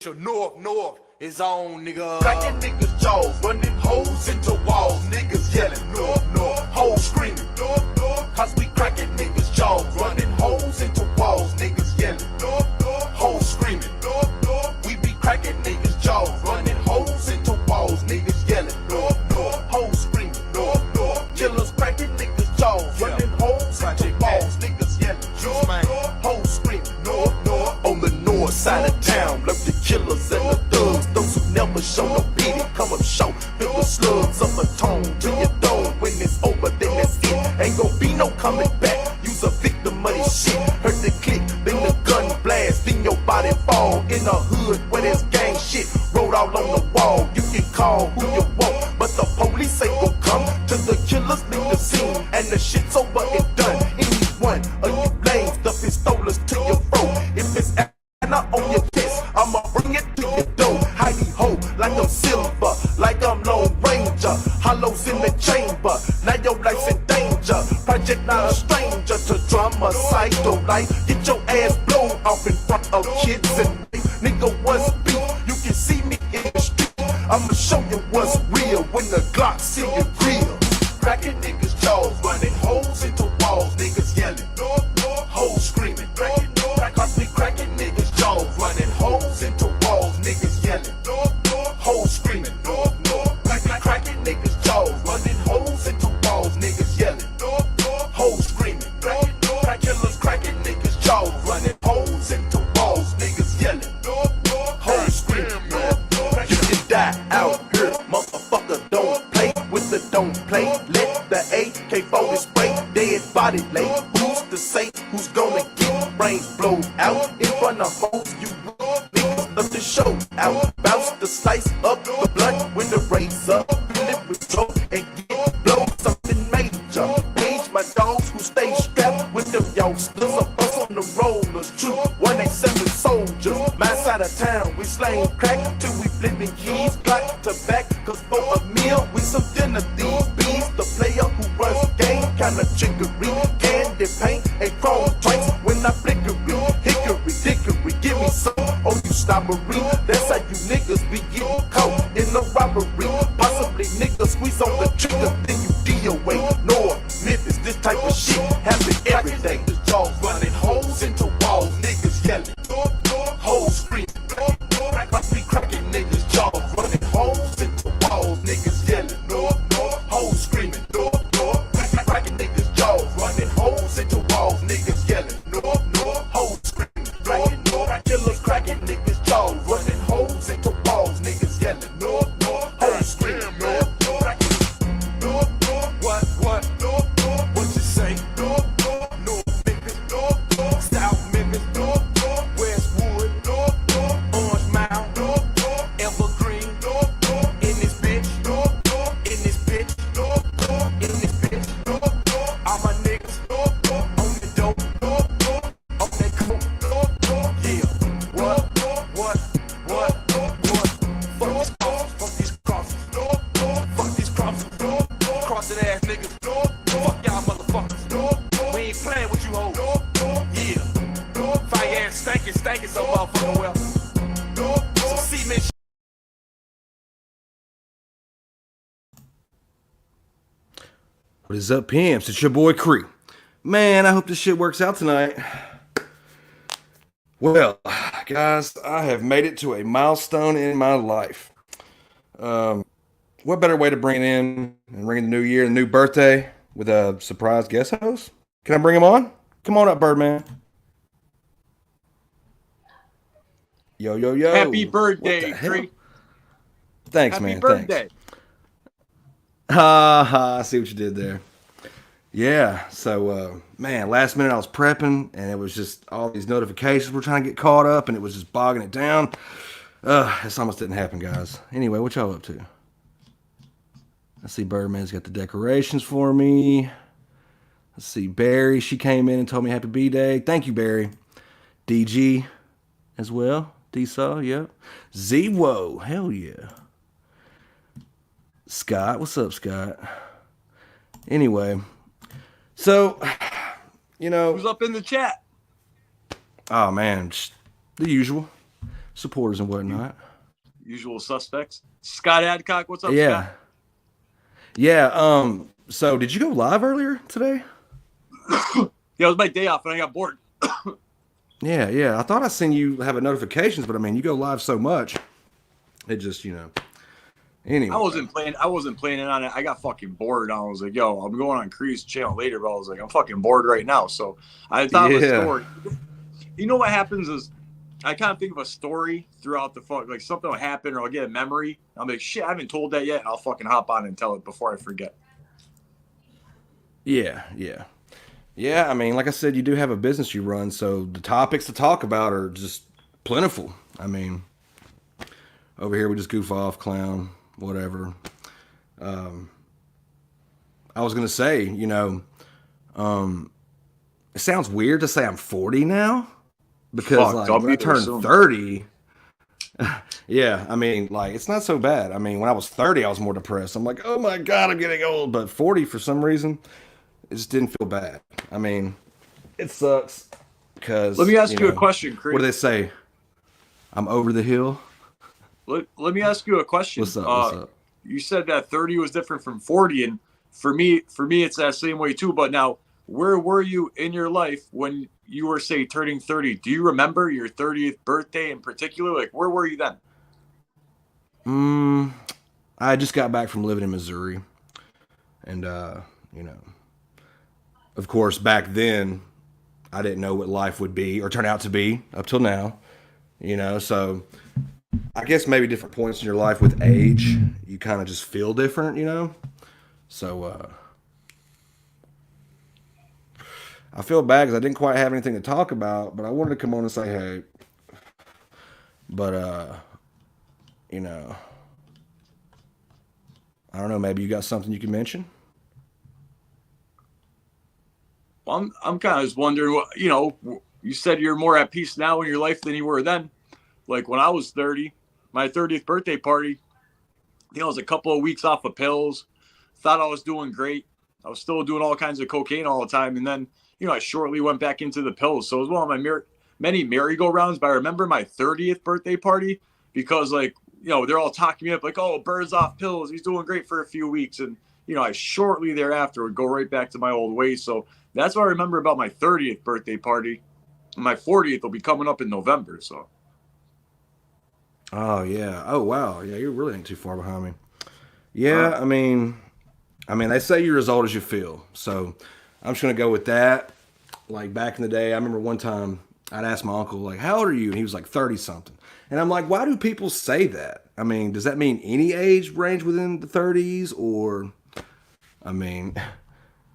North is on, nigga. Cracking niggas' jaws, running holes into walls. Niggas yelling north, hoes screaming north. Cause we cracking niggas' jaws, running holes into walls. Niggas yelling north, hoes screaming north. We be cracking niggas' jaws, running holes into walls. Niggas yelling north, hoes screaming north. Killers cracking niggas' jaws, running holes into walls. Niggas yelling north, hoes screaming north. On the north side of town, lurk the killers and the thugs. Those who never show no pity, come up show. Feel the slugs of a tone to your dome. When it's over, then that's it. Ain't gon' be no coming back. Use a victim of this shit. Heard the click, then the gun blast. Then your body fall in the hood where there's gang shit. Wrote all on the wall. You can call who you want, but the police ain't gon' come till the killers leave the scene. And the shit's over and done. Anyone of you blame stuff his pistolas to your throat. If it's not on your chest, I'ma bring it to your door. Heidi ho, like I'm silver, like I'm Lone Ranger. Hollows in the chamber, now your life's in danger. Project not a stranger to drama, cycle life. Get your ass blown off in front of kids and nigga what's beat. You can see me in the street, I'ma show you what's real when the Glock see your grill. Cracking niggas' jaws, running holes into walls. Niggas yelling, hoes screaming, cracking. Cause we cracking niggas' jaws, running holes into walls. Niggas yelling, hoes screaming, cracking niggas' jaws, running holes into walls. Niggas yelling, hoes screaming, killers cracking niggas' jaws, running holes into walls. Niggas yelling, hoes screaming. You can die out here, motherfucker. Don't play with the don't play. Let the AK-40 spray, dead body lay. Who's to say who's gonna get brains blown out in front of hoes? You niggas of the show out. Bounce the slice up the blunt with the razor. Live with throat and get blow something major. Page my dogs who stay strapped with them youngsters. A bus on the rollers, true 187 soldiers. My side of town, we slang crack till we flipping keys. Clock to back, cause for a meal, we some dinner thieves. Bees, the player who runs game, kinda trickery. Candy paint and chrome twice when I flickery. Hickory, dickory, give me some. Oh, you snobbery. That's how you niggas be getting caught in the robbery. Possibly niggas squeeze on the trigger, then you DOA. North, Memphis, this type of shit happen every day. The jaws running holes into walls. Niggas yelling, hoes screaming. Like we cracking niggas' jaws, running holes into walls. Niggas yelling, hoes screaming. Cracking niggas' jaws, running holes into walls. Niggas yelling, hoes screaming. Killers cracking niggas' jaws, running holes into walls. Niggas yelling, hoes screaming. What you say? North Memphis, South Memphis, Westwood, Orange Mound, Evergreen, in this bitch, in this bitch, in this bitch. All my niggas on the dope, on that coke. Yeah, what? Fuck these crosses, fuck these crosses, crossing ass niggas. Fuck y'all motherfuckers. We ain't playing with you hoes. Yeah, fire ass stankin' so motherfucking well. Some cement. What is up, pimps? It's your boy Cree. Man, I hope this shit works out tonight. Well, guys, I have made it to a milestone in my life. What better way to bring it in and ring in the new year, the new birthday, with a surprise guest host? Can I bring him on? Come on up, Birdman. Yo. Happy birthday, Cree. Thanks, Happy man. birthday. Thanks. I see what you did there. Yeah, so, man, last minute I was prepping, and it was just all these notifications were trying to get caught up, and it was just bogging it down. This almost didn't happen, guys. Anyway, what y'all up to? I see Birdman's got the decorations for me. Let's see, Barry, she came in and told me happy B-Day. Thank you, Barry. DG as well. D-Saw, yep. Z-Wo, hell yeah. Scott, what's up, Scott? Anyway, so, you know. Who's up in the chat? Oh, man, the usual. supporters and whatnot. Usual suspects. Scott Adcock, what's up, Yeah. Scott? Yeah. So did you go live earlier today? Yeah, it was my day off and I got bored. Yeah. I thought I seen you have a notifications, but I mean, you go live so much, it just, Anyway. I wasn't planning on it. I got fucking bored. I was like, yo, I'm going on Cree's channel later, but I was like, I'm fucking bored right now. So I thought of a story. You know what happens is I kind of think of a story throughout the fuck, like something will happen or I'll get a memory. I'm like, shit, I haven't told that yet. And I'll fucking hop on and tell it before I forget. Yeah. I mean, like I said, you do have a business you run, so the topics to talk about are just plentiful. I mean, over here we just goof off, clown, whatever. I was gonna say, it sounds weird to say I'm 40 now because when I turned 30. Yeah, I mean, it's not so bad. I mean, when I was 30, I was more depressed. I'm like, oh my God, I'm getting old. But 40, for some reason, it just didn't feel bad. I mean, it sucks because. Let me ask you a question, Cree. What do they say? I'm over the hill. Let me ask you a question. What's up? You said that 30 was different from 40, and for me, it's that same way too. But now, where were you in your life when you were, say, turning 30? Do you remember your 30th birthday in particular? Like, where were you then? I just got back from living in Missouri, and of course, back then, I didn't know what life would be or turn out to be up till now. So I guess maybe different points in your life with age, you kind of just feel different. So I feel bad because I didn't quite have anything to talk about, but I wanted to come on and say, hey, but I don't know, maybe you got something you can mention? Well, I'm kind of just wondering, you said you're more at peace now in your life than you were then. Like when I was 30, my 30th birthday party, I was a couple of weeks off of pills, thought I was doing great. I was still doing all kinds of cocaine all the time. And then, I shortly went back into the pills. So it was one of my many merry-go-rounds. But I remember my 30th birthday party because, they're all talking me up like, oh, Bird's off pills. He's doing great for a few weeks. And, I shortly thereafter would go right back to my old ways. So that's what I remember about my 30th birthday party. My 40th will be coming up in November. So. Oh, yeah. Oh, wow. Yeah, you really ain't too far behind me. Yeah, I mean, they say you're as old as you feel. So I'm just going to go with that. Like back in the day, I remember one time I'd ask my uncle, like, how old are you? And he was like 30 something. And I'm like, why do people say that? I mean, does that mean any age range within the 30s? Or, I mean,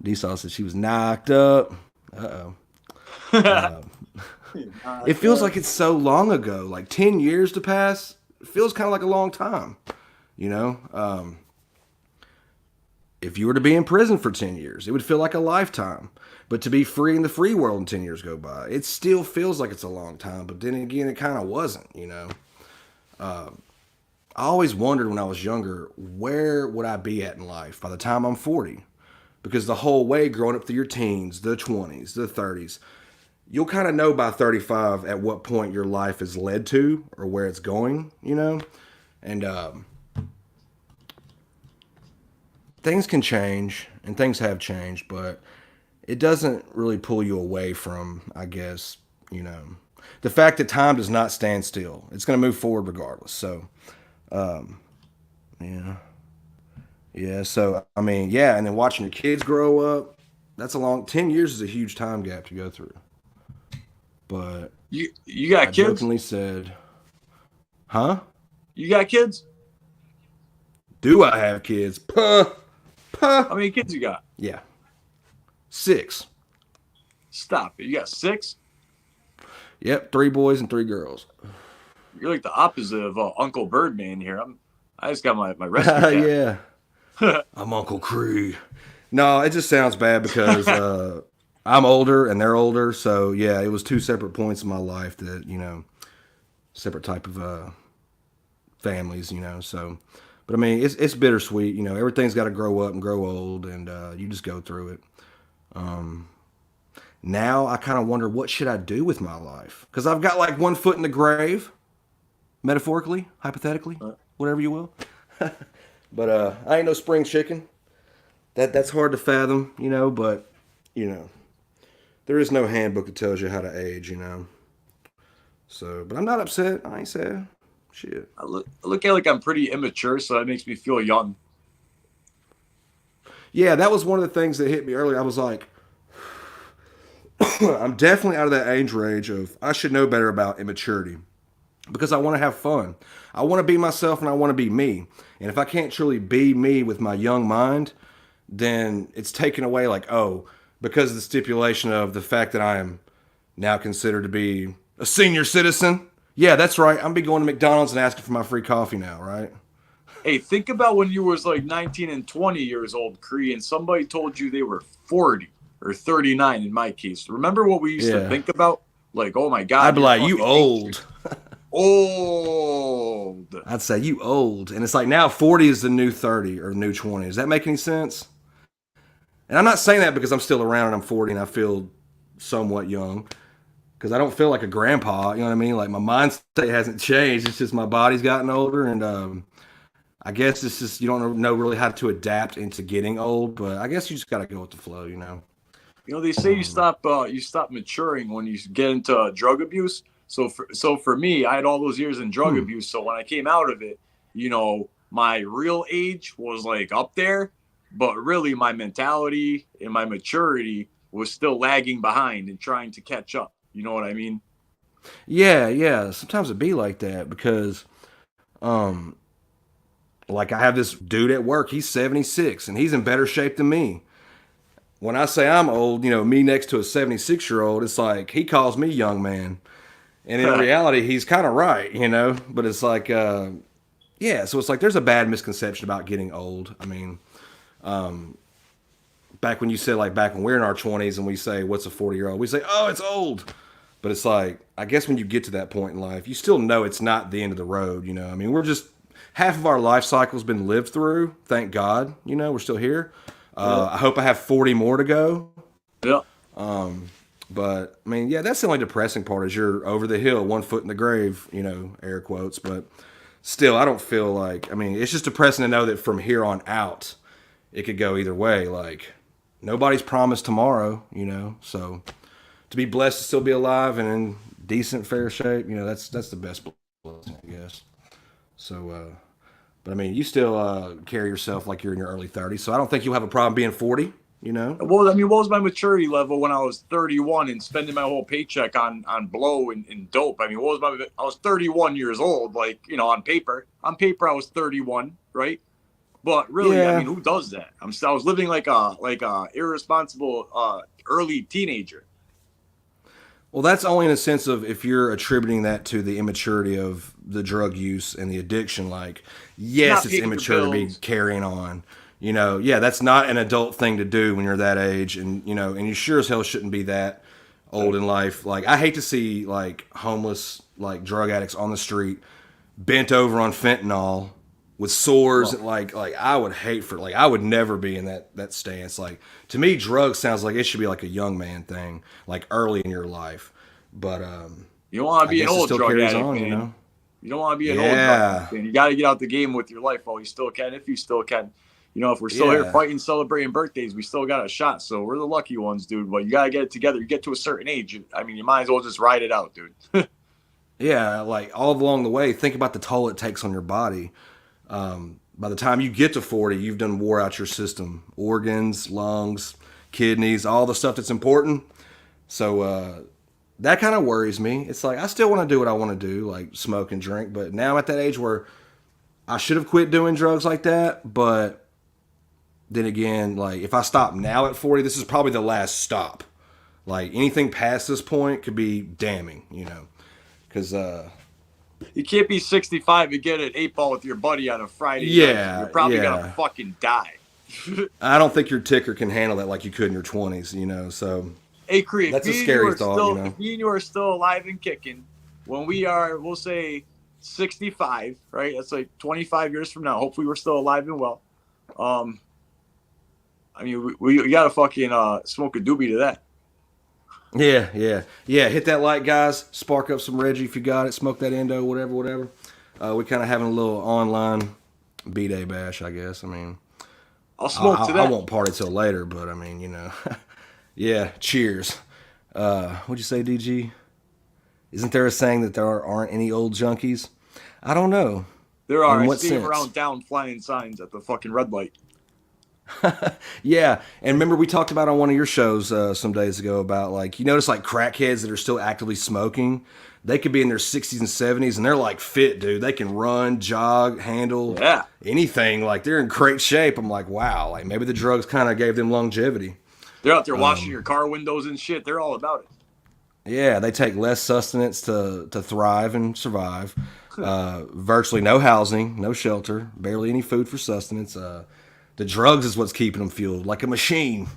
D-Saw said she was knocked up. Uh-oh. It feels like it's so long ago. Like 10 years to pass, it feels kind of like a long time. If you were to be in prison for 10 years, it would feel like a lifetime. But to be free in the free world and 10 years go by, it still feels like it's a long time. But then again, it kind of wasn't, I always wondered when I was younger, where would I be at in life by the time I'm 40? Because the whole way growing up through your teens, the 20s, the 30s, you'll kind of know by 35 at what point your life is led to or where it's going, And things can change, and things have changed, but it doesn't really pull you away from, I guess, the fact that time does not stand still. It's going to move forward regardless. So, yeah. So, I mean, yeah. And then watching your kids grow up, 10 years is a huge time gap to go through. But you got kids? I jokingly said, huh? You got kids? Do I have kids? Puh. How many kids you got? Yeah. 6. Stop it. You got 6? Yep, 3 boys and 3 girls. You're like the opposite of Uncle Birdman here. I just got my rescue yeah. I'm Uncle Cree. No, it just sounds bad because I'm older and they're older. So, yeah, it was 2 separate points in my life that, separate type of families, So, but I mean, it's bittersweet. Everything's got to grow up and grow old, and you just go through it. Now I kind of wonder, what should I do with my life? Because I've got like 1 foot in the grave, metaphorically, hypothetically, whatever you will. But I ain't no spring chicken. That's hard to fathom, you know. But you know, there is no handbook that tells you how to age, you know. So, but I'm not upset. I ain't sad. Shit. I look at it like I'm pretty immature, so that makes me feel young. Yeah, that was one of the things that hit me earlier. I was like, I'm definitely out of that age range of I should know better about immaturity because I want to have fun. I want to be myself and I want to be me. And if I can't truly be me with my young mind, then it's taken away like, oh, because of the stipulation of the fact that I am now considered to be a senior citizen. Yeah, that's right. I'm be going to McDonald's and asking for my free coffee now, right? Hey, think about when you was like 19 and 20 years old, Cree, and somebody told you they were 40 or 39 in my case. Remember what we used to think about? Like, oh my God. I'd be like, you old. Old. I'd say you old. And it's like now 40 is the new 30 or new 20. Does that make any sense? And I'm not saying that because I'm still around and I'm 40 and I feel somewhat young. Because I don't feel like a grandpa, you know what I mean? Like my mind state hasn't changed. It's just my body's gotten older, and I guess it's just you don't know really how to adapt into getting old. But I guess you just got to go with the flow, you know. You know, they say you stop maturing when you get into drug abuse. So for me, I had all those years in drug abuse. So when I came out of it, you know, my real age was like up there, but really my mentality and my maturity was still lagging behind and trying to catch up. You know what I mean? Yeah, yeah. Sometimes it be like that because, like I have this dude at work. He's 76 and he's in better shape than me. When I say I'm old, you know, me next to a 76-year-old, it's like he calls me young man. And in reality, he's kind of right, you know. But it's like, yeah. So it's like there's a bad misconception about getting old. I mean, back when you said like back when we're in our 20s and we say what's a 40-year-old, we say oh it's old. But it's like, I guess when you get to that point in life, you still know it's not the end of the road, you know. I mean, we're just, half of our life cycle's been lived through, thank God, you know, we're still here. I hope I have 40 more to go. Yeah. But, I mean, yeah, that's the only depressing part is you're over the hill, 1 foot in the grave, you know, air quotes. But still, I don't feel like, I mean, it's just depressing to know that from here on out, it could go either way. Like, nobody's promised tomorrow, you know, so to be blessed to still be alive and in decent, fair shape, you know, that's the best blessing, I guess. So, but I mean, you still carry yourself like you're in your early 30s, so I don't think you'll have a problem being 40, you know? Well, I mean, what was my maturity level when I was 31 and spending my whole paycheck on blow and dope? I mean, I was 31 years old, like, you know, on paper. On paper, I was 31, right? But really, yeah. I mean, who does that? I was living like a irresponsible early teenager. Well, that's only in a sense of if you're attributing that to the immaturity of the drug use and the addiction. Like, yes, it's immature to be carrying on. You know, yeah, that's not an adult thing to do when you're that age. And, you know, and you sure as hell shouldn't be that old in life. Like, I hate to see, like, homeless, like, drug addicts on the street bent over on fentanyl with sores. Oh. Like I would hate for, like, I would never be in that stance. Like, to me, drugs sounds like it should be like a young man thing, like early in your life. But you don't want to be an old drug addict, man. You know? You don't want to be an old drug addict, man. You got to get out the game with your life while you still can, if you still can. You know, if we're still here fighting, celebrating birthdays, we still got a shot. So we're the lucky ones, dude. But you got to get it together. You get to a certain age. I mean, you might as well just ride it out, dude. Yeah, like all along the way, think about the toll it takes on your body. By the time you get to 40, you've done wore out your system, organs, lungs, kidneys, all the stuff that's important. So that kind of worries me. It's like, I still want to do what I want to do, like smoke and drink. But now I'm at that age where I should have quit doing drugs like that. But then again, like if I stop now at 40, this is probably the last stop. Like anything past this point could be damning, you know, because you can't be 65 and get an 8-ball with your buddy on a Friday. Yeah, you're probably gonna fucking die. I don't think your ticker can handle that like you could in your 20s, you know. So, hey, Creed, that's a scary thought, you know. If me and you are still alive and kicking, when we are, we'll say 65, right? That's like 25 years from now. Hopefully, we're still alive and well. I mean, we gotta fucking smoke a doobie to that. Yeah. Hit that like, guys. Spark up some Reggie if you got it. Smoke that Endo, whatever. We kind of having a little online B-Day bash, I guess. I mean, I'll smoke to I that. won't party till later, but I mean, yeah, cheers. What'd you say, DG? Isn't there a saying that there aren't any old junkies? I don't know. There are. In I what see him sense? around town flying signs at the fucking red light. Yeah, and remember we talked about on one of your shows some days ago about like you notice like crackheads that are still actively smoking. They could be in their 60s and 70s and they're like fit, dude. They can run, jog, handle Yeah. anything. Like they're in great shape. I'm like, wow. Like maybe the drugs kind of gave them longevity. They're out there washing your car windows and shit. They're all about it. Yeah, they take less sustenance to thrive and survive. Virtually no housing, no shelter, barely any food for sustenance. The drugs is what's keeping them fueled, like a machine.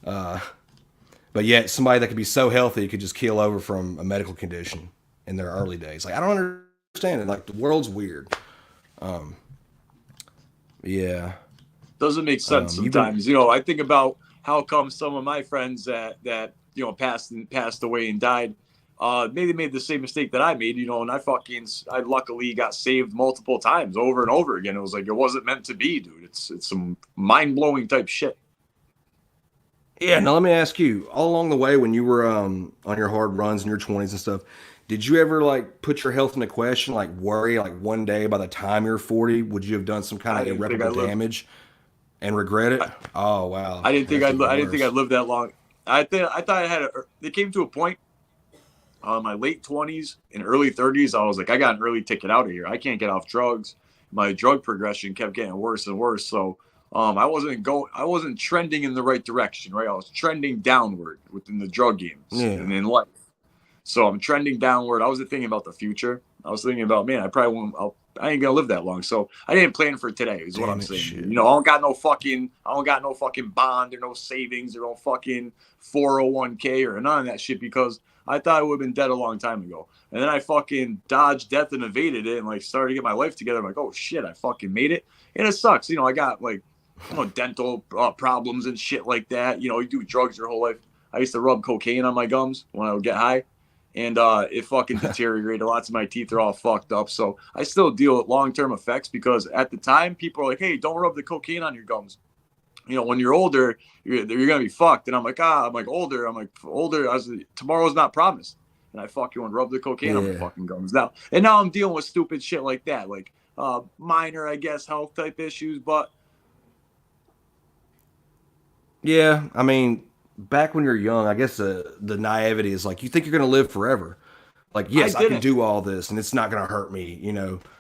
But yet, somebody that could be so healthy could just keel over from a medical condition in their early days. Like I don't understand it. Like the world's weird. Yeah. Doesn't make sense sometimes. I think about how come some of my friends that passed away and died. Maybe they made the same mistake that I made, and I luckily got saved multiple times over and over again. It was like, it wasn't meant to be, dude. It's some mind blowing type shit. Yeah, now let me ask you, all along the way when you were on your hard runs in your 20s and stuff, did you ever like put your health into question, like worry like one day by the time you're 40, would you have done some kind of irreparable damage and regret it? Oh wow. I didn't think I'd live that long. I thought it came to a point my late 20s and early 30s. I was like, I got an early ticket out of here. I can't get off drugs. My drug progression kept getting worse and worse. So I wasn't trending in the right direction, right? I was trending downward within the drug games and in life. So I'm trending downward. I wasn't thinking about the future. I was thinking about, man, I ain't gonna live that long. So I didn't plan for today, is what I'm saying. Shit. I don't got no fucking bond or no savings or no fucking 401k or none of that shit because I thought I would have been dead a long time ago. And then I fucking dodged death and evaded it and like started to get my life together. I'm like, oh shit, I fucking made it. And it sucks. I got like dental problems and shit like that. You do drugs your whole life. I used to rub cocaine on my gums when I would get high. And it fucking deteriorated. Lots of my teeth are all fucked up. So I still deal with long-term effects because at the time, people are like, hey, don't rub the cocaine on your gums. When you're older, you're going to be fucked. And I'm like, older. Tomorrow's not promised. And I fucking would rub the cocaine on my fucking gums now. And now I'm dealing with stupid shit like that. Like minor, I guess, health type issues. But yeah, I mean, back when you're young, I guess the naivety is like you think you're going to live forever. Like, yes, I can do all this and it's not going to hurt me.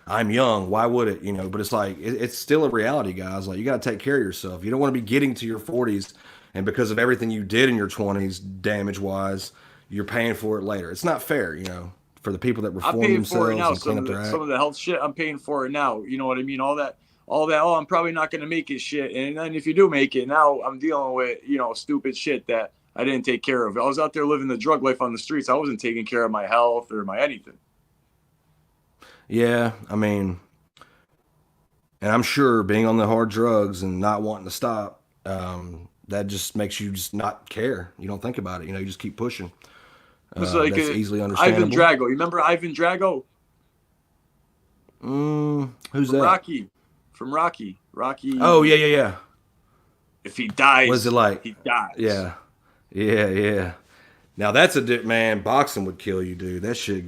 I'm young. Why would it? But it's like, it's still a reality, guys. Like, you got to take care of yourself. You don't want to be getting to your 40s and because of everything you did in your 20s, damage wise, you're paying for it later. It's not fair, for the people that reform themselves and clean up their act. Some of the health shit, I'm paying for it now. You know what I mean? All that, oh, I'm probably not going to make it shit. And then if you do make it, now I'm dealing with, stupid shit that I didn't take care of. I was out there living the drug life on the streets. I wasn't taking care of my health or my anything. Yeah, I mean, and I'm sure being on the hard drugs and not wanting to stop, that just makes you just not care. You don't think about it. You just keep pushing. It's like that's easily understandable. Ivan Drago. You remember Ivan Drago? Who's that? Rocky. From Rocky. Rocky. Oh, yeah. If he dies, what is it like? He dies. Yeah. Now that's man. Boxing would kill you, dude. That shit.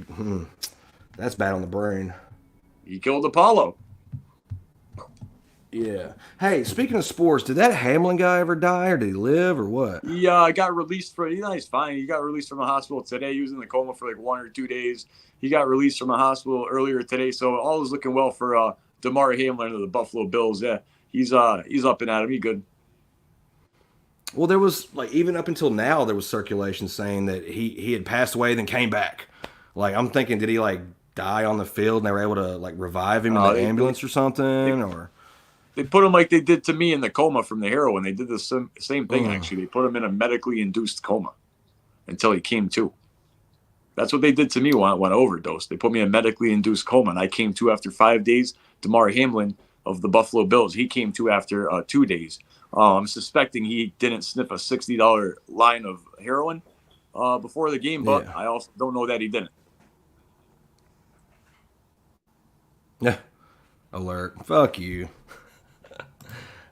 That's bad on the brain. He killed Apollo. Yeah. Hey, speaking of sports, did that Hamlin guy ever die, or did he live, or what? Yeah, I got released from. He's fine. He got released from the hospital today. He was in the coma for like 1 or 2 days. He got released from the hospital earlier today, so all is looking well for Damar Hamlin of the Buffalo Bills. Yeah, he's up and at him. He good. Well, there was like even up until now, there was circulation saying that he had passed away, then came back. Like I'm thinking, did he like die on the field and they were able to like revive him in the ambulance or something, or? They put him like they did to me in the coma from the heroin. They did the same thing, actually. They put him in a medically induced coma until he came to. That's what they did to me when I overdosed. They put me in a medically induced coma, and I came to after 5 days. Damar Hamlin of the Buffalo Bills, he came to after 2 days. I'm suspecting he didn't sniff a $60 line of heroin before the game, but I also don't know that he didn't. Yeah. Alert. Fuck you.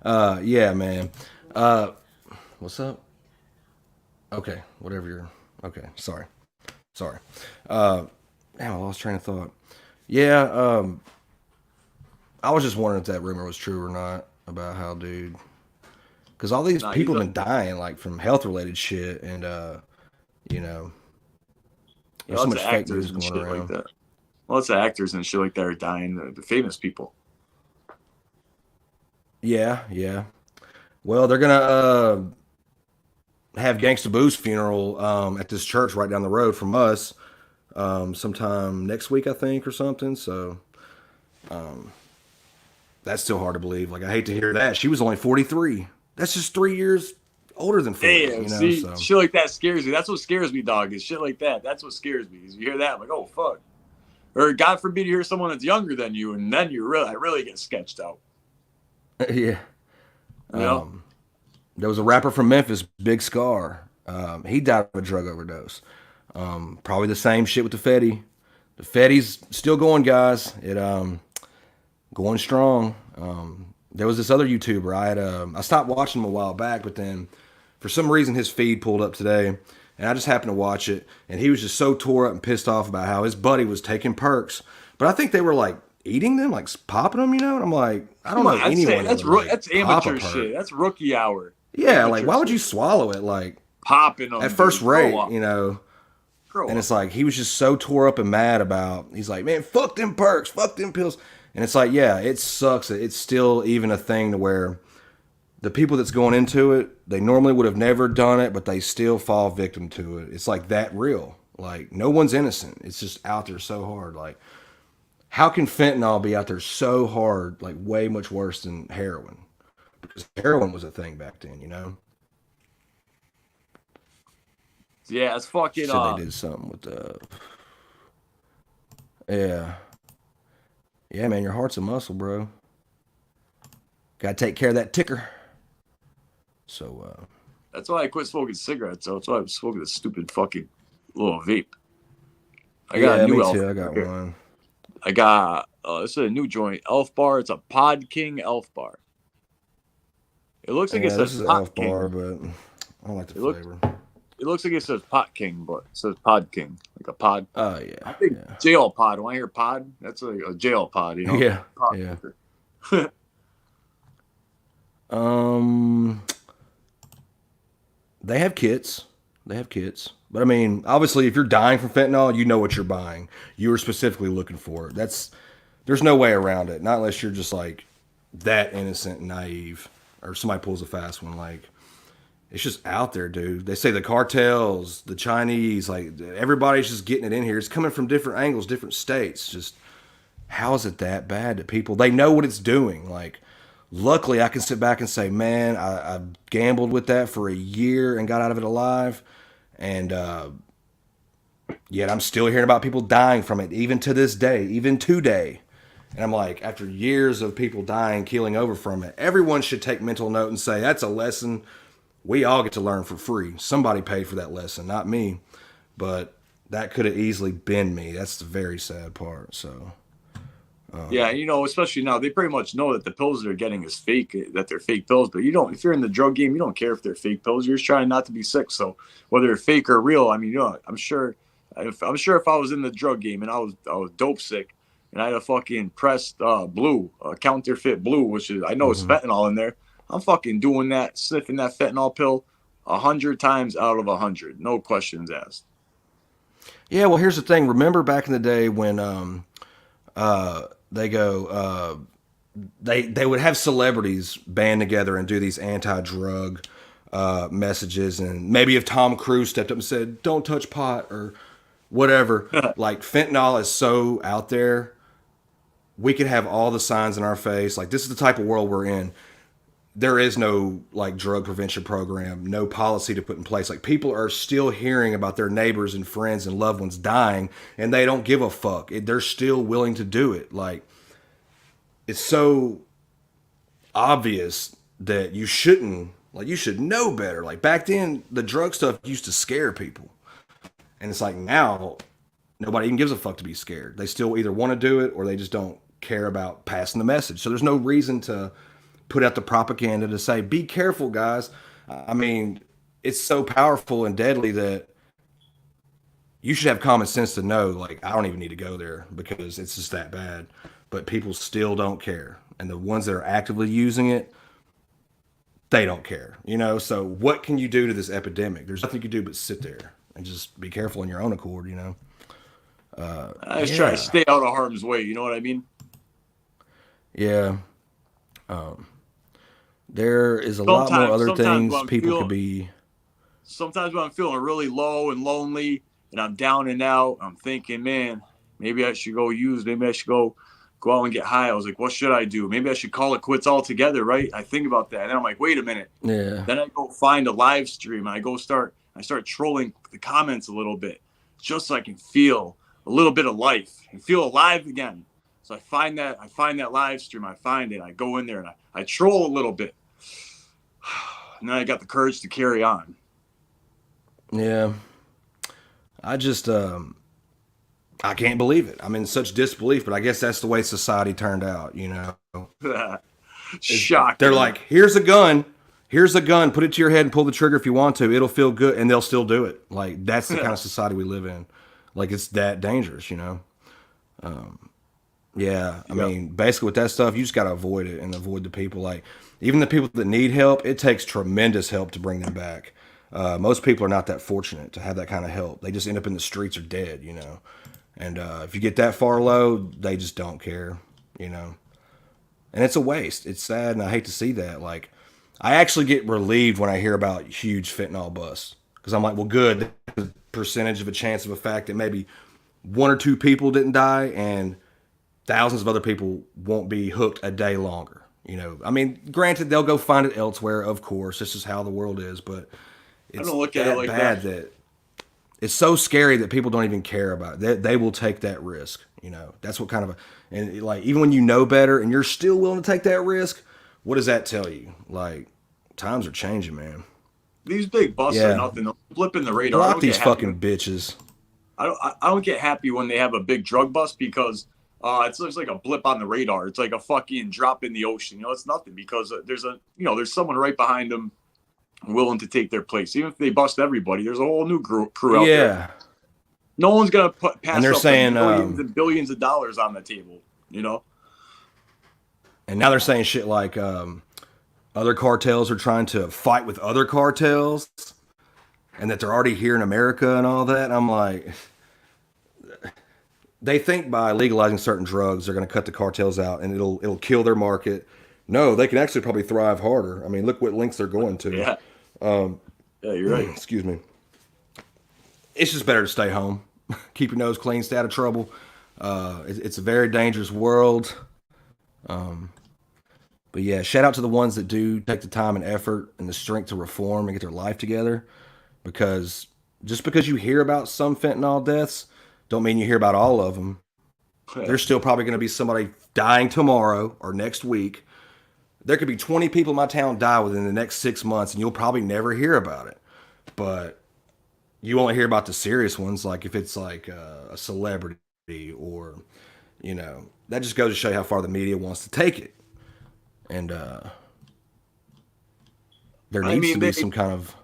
Yeah, man. What's up? Okay, whatever you're. Okay, sorry. Sorry. Damn, I lost train of thought. Yeah, I was just wondering if that rumor was true or not about how, dude. Because all these Nah, he's people a have been dying, like, from health related shit, and, you know, there's so lots of much fake actors news and going shit like around. that. Lots of actors and shit like that are dying. The famous people. Yeah, yeah. Well, they're gonna have Gangsta Boo's funeral at this church right down the road from us sometime next week, I think, or something. So that's still hard to believe. Like, I hate to hear that. She was only 43. That's just 3 years older than 40, Damn, you know? see, So, shit like that scares me. That's what scares me, dog. Is shit like that. That's what scares me. Is you hear that, I'm like, oh fuck. Or God forbid you hear someone that's younger than you, and then I really get sketched out. yeah. You know? There was a rapper from Memphis, Big Scar. He died of a drug overdose. Probably the same shit with the Fetty. The Fetty's still going, guys. It going strong. There was this other YouTuber. I stopped watching him a while back, but then for some reason his feed pulled up today, and I just happened to watch it, and he was just so tore up and pissed off about how his buddy was taking perks, but I think they were like eating them, like popping them, you know. And I'm like, I don't Come know on, I'd say anyone that would like that's pop a amateur perk. shit. That's rookie hour. Yeah, like Amateur why would you shit. swallow it? Like Popping them, at first dude. Grow rate, up. you know. Grow And up. it's like he was just so tore up and mad about. He's like, man, fuck them perks, fuck them pills. And it's like, yeah, it sucks that it's still even a thing to where the people that's going into it, they normally would have never done it, but they still fall victim to it. It's like that real. Like no one's innocent. It's just out there so hard. Like how can fentanyl be out there so hard, like way much worse than heroin? Because heroin was a thing back then, you know. Yeah, it's fucking Said they did something with the. Yeah. Yeah, man, your heart's a muscle, bro. Gotta take care of that ticker. So, that's why I quit smoking cigarettes. So that's why I'm smoking this stupid fucking little vape. I got yeah, a new me Elf. too. I got Here. one. I got this is a new joint, Elf Bar. It's a Pod King Elf Bar. It looks like it Yeah, this says is Pot Elf King. Bar, but I don't like the It look flavor. it looks like it says Pot King, but it says Pod King, like a pod. Oh, I yeah. think Yeah. jail pod. When I hear pod, that's like a jail pod, you know? Yeah. Pod Yeah. maker. Um, they have kits. They have kits. But I mean, obviously, if you're dying from fentanyl, you know what you're buying. You were specifically looking for it. There's no way around it. Not unless you're just like that innocent and naive, or somebody pulls a fast one. Like it's just out there, dude. They say the cartels, the Chinese, like everybody's just getting it in here. It's coming from different angles, different states. Just how is it that bad to people? They know what it's doing. Like, luckily, I can sit back and say, man, I gambled with that for a year and got out of it alive. And yet I'm still hearing about people dying from it, even to this day, even today. And I'm like, after years of people dying, keeling over from it, everyone should take mental note and say, that's a lesson we all get to learn for free. Somebody paid for that lesson, not me. But that could have easily been me. That's the very sad part. So. Yeah, you know, especially now, they pretty much know that the pills they're getting is fake, that they're fake pills. But you don't, if you're in the drug game, you don't care if they're fake pills. You're just trying not to be sick. So whether they're fake or real, I mean, you know, I'm sure if I was in the drug game and I was dope sick and I had a fucking pressed blue, counterfeit blue, which is I know it's fentanyl in there. I'm fucking doing that, sniffing that fentanyl pill 100 times out of 100, no questions asked. Yeah, well, here's the thing. Remember back in the day when they go they would have celebrities band together and do these anti-drug messages, and maybe if Tom Cruise stepped up and said don't touch pot or whatever, like fentanyl is so out there, we could have all the signs in our face like this is the type of world we're in. There is no like drug prevention program, no policy to put in place. Like people are still hearing about their neighbors and friends and loved ones dying, and they don't give a fuck. They're still willing to do it. Like it's so obvious that you shouldn't. Like you should know better. Like back then, the drug stuff used to scare people, and it's like now nobody even gives a fuck to be scared. They still either want to do it or they just don't care about passing the message. So there's no reason to put out the propaganda to say, be careful, guys. I mean, it's so powerful and deadly that you should have common sense to know, like, I don't even need to go there because it's just that bad. But people still don't care. And the ones that are actively using it, they don't care, you know? So what can you do to this epidemic? There's nothing you can do but sit there and just be careful in your own accord, you know? I just try to stay out of harm's way. You know what I mean? Yeah. There is a lot more other things people could be. Sometimes when I'm feeling really low and lonely and I'm down and out, I'm thinking, man, maybe I should maybe I should go out and get high. I was like, what should I do? Maybe I should call it quits altogether, right? I think about that. And then I'm like, wait a minute. Yeah. Then I go find a live stream. I start trolling the comments a little bit just so I can feel a little bit of life and feel alive again. So I find that live stream. I find it. I go in there and I troll a little bit. And then I got the courage to carry on. Yeah. I just, I can't believe it. I'm in such disbelief, but I guess that's the way society turned out, you know? Shocked. They're like, here's a gun. Put it to your head and pull the trigger if you want to. It'll feel good. And they'll still do it. Like, that's the kind of society we live in. Like, it's that dangerous, you know? Yeah. I mean, basically with that stuff, you just got to avoid it and avoid the people. Like, even the people that need help, it takes tremendous help to bring them back. Most people are not that fortunate to have that kind of help. They just end up in the streets or dead, you know? And if you get that far low, they just don't care, you know? And it's a waste. It's sad, and I hate to see that. Like, I actually get relieved when I hear about huge fentanyl busts. Because I'm like, well, good. There's a percentage of a chance of a fact that maybe 1 or 2 people didn't die, and thousands of other people won't be hooked a day longer. You know, I mean, granted, they'll go find it elsewhere, of course. This is how the world is, but it's I don't look at it like bad that it's so scary that people don't even care about it. They will take that risk. You know, that's what kind of and like, even when you know better and you're still willing to take that risk, what does that tell you? Like, times are changing, man. These big busts are nothing. Flipping the radar. Block these fucking bitches. I don't get happy when they have a big drug bust because it's just like a blip on the radar. It's like a fucking drop in the ocean. You know, it's nothing because there's someone right behind them willing to take their place. Even if they bust everybody, there's a whole new crew out there. No one's gonna pass and they're up saying billions and billions of dollars on the table. You know. And now they're saying shit like other cartels are trying to fight with other cartels, and that they're already here in America and all that. And I'm like, they think by legalizing certain drugs they're going to cut the cartels out and it'll kill their market. No, they can actually probably thrive harder. I mean, look what lengths they're going to. Yeah. Yeah, you're right. Excuse me. It's just better to stay home. Keep your nose clean, stay out of trouble. It's a very dangerous world. But yeah, shout out to the ones that do take the time and effort and the strength to reform and get their life together. Because just because you hear about some fentanyl deaths, don't mean you hear about all of them. There's still probably going to be somebody dying tomorrow or next week. There could be 20 people in my town die within the next 6 months, and you'll probably never hear about it. But you only hear about the serious ones, like if it's like a celebrity or, you know, that just goes to show you how far the media wants to take it. And there needs to be some kind of...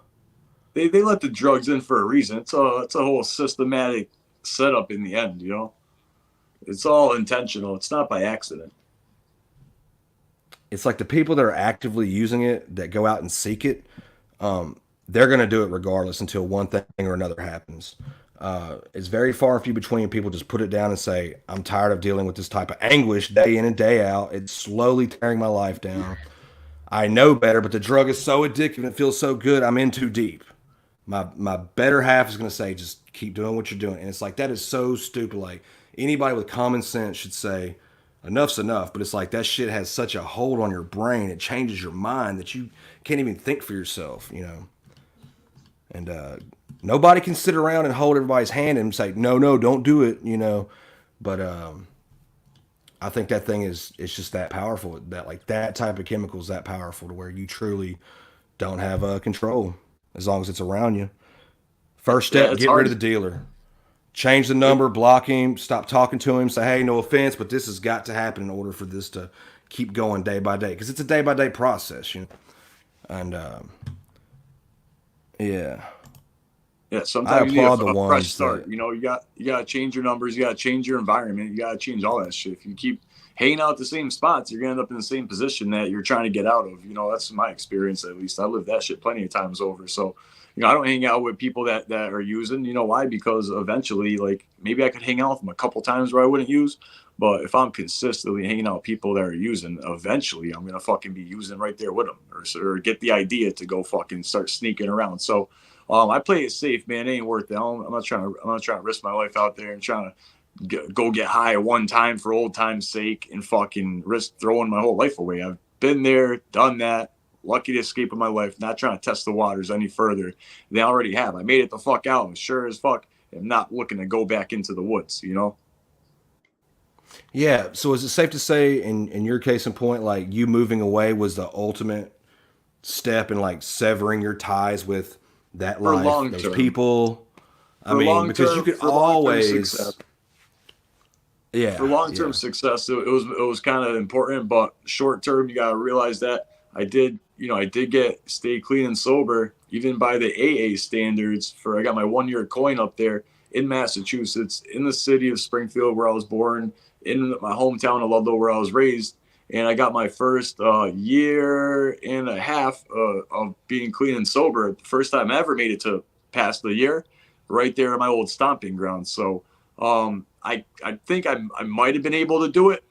They let the drugs in for a reason. It's a whole systematic setup in the end, you know? It's all intentional. It's not by accident. It's like the people that are actively using it, that go out and seek it, they're going to do it regardless until one thing or another happens. It's very far and few between people just put it down and say, I'm tired of dealing with this type of anguish day in and day out. It's slowly tearing my life down. I know better, but the drug is so addictive and it feels so good, I'm in too deep. My better half is going to say, just keep doing what you're doing. And it's like, that is so stupid. Like, anybody with common sense should say, enough's enough. But it's like, that shit has such a hold on your brain. It changes your mind that you can't even think for yourself, you know. And nobody can sit around and hold everybody's hand and say, no, don't do it, you know. But I think that thing it's just that powerful. That, like, that type of chemical is that powerful to where you truly don't have control as long as it's around you. First step, get rid of the dealer. change the number, block him, stop talking to him, say, hey, no offense, but this has got to happen in order for this to keep going day by day. Because it's a day by day process, you know. And, yeah. Yeah, I sometimes you need applaud the a fresh ones start. that, You know, you gotta change your numbers, you gotta change your environment, you gotta change all that shit. If you keep hanging out at the same spots, you're gonna end up in the same position that you're trying to get out of. You know, that's my experience at least. I lived that shit plenty of times over. So, you know, I don't hang out with people that are using. You know why? Because eventually, like maybe I could hang out with them a couple times where I wouldn't use. But if I'm consistently hanging out with people that are using, eventually I'm gonna fucking be using right there with them, or get the idea to go fucking start sneaking around. So I play it safe, man. It ain't worth it. I'm not trying to risk my life out there and trying to go get high one time for old time's sake and fucking risk throwing my whole life away. I've been there, done that. Lucky to escape in my life. Not trying to test the waters any further. They already have. I made it the fuck out. Sure as fuck. I'm not looking to go back into the woods. You know. yeah. So is it safe to say, in your case in point, like you moving away was the ultimate step in like severing your ties with that For life, long those term. people? I For mean, long because you term. could For long term success. always, For yeah, long term yeah, success, it was kind of important, but short term, you gotta realize that I did get stay clean and sober, even by the AA standards. I got my 1 year coin up there in Massachusetts, in the city of Springfield, where I was born, in my hometown of Ludlow, where I was raised, and I got my first year and a half of being clean and sober. The first time I ever made it to past the year, right there in my old stomping ground. So I think I might have been able to do it,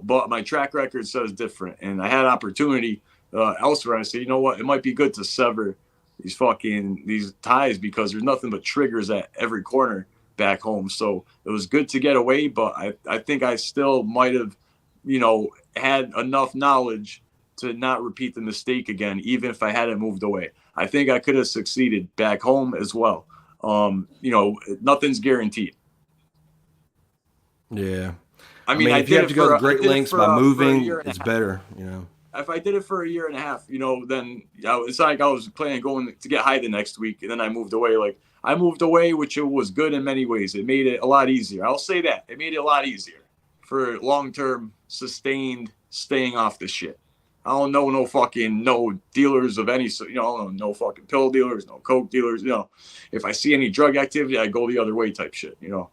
but my track record says different. And I had opportunity elsewhere. I said, you know what? It might be good to sever these ties, because there's nothing but triggers at every corner back home. So it was good to get away, but I think I still might have, had enough knowledge to not repeat the mistake again, even if I hadn't moved away. I think I could have succeeded back home as well. Nothing's guaranteed. yeah. I I mean, mean, I if you did have it to go to for I great did it lengths by for a year moving, and a it's half. better, you know. If I did it for a year and a half, then it's like I was planning going to get high the next week, and then I moved away. Like I moved away, which it was good in many ways. It made it a lot easier. I'll say that it made it a lot easier for long term sustained staying off the shit. I don't know no dealers of any sort. I don't know no fucking pill dealers, no coke dealers. If I see any drug activity, I go the other way type shit. Yeah,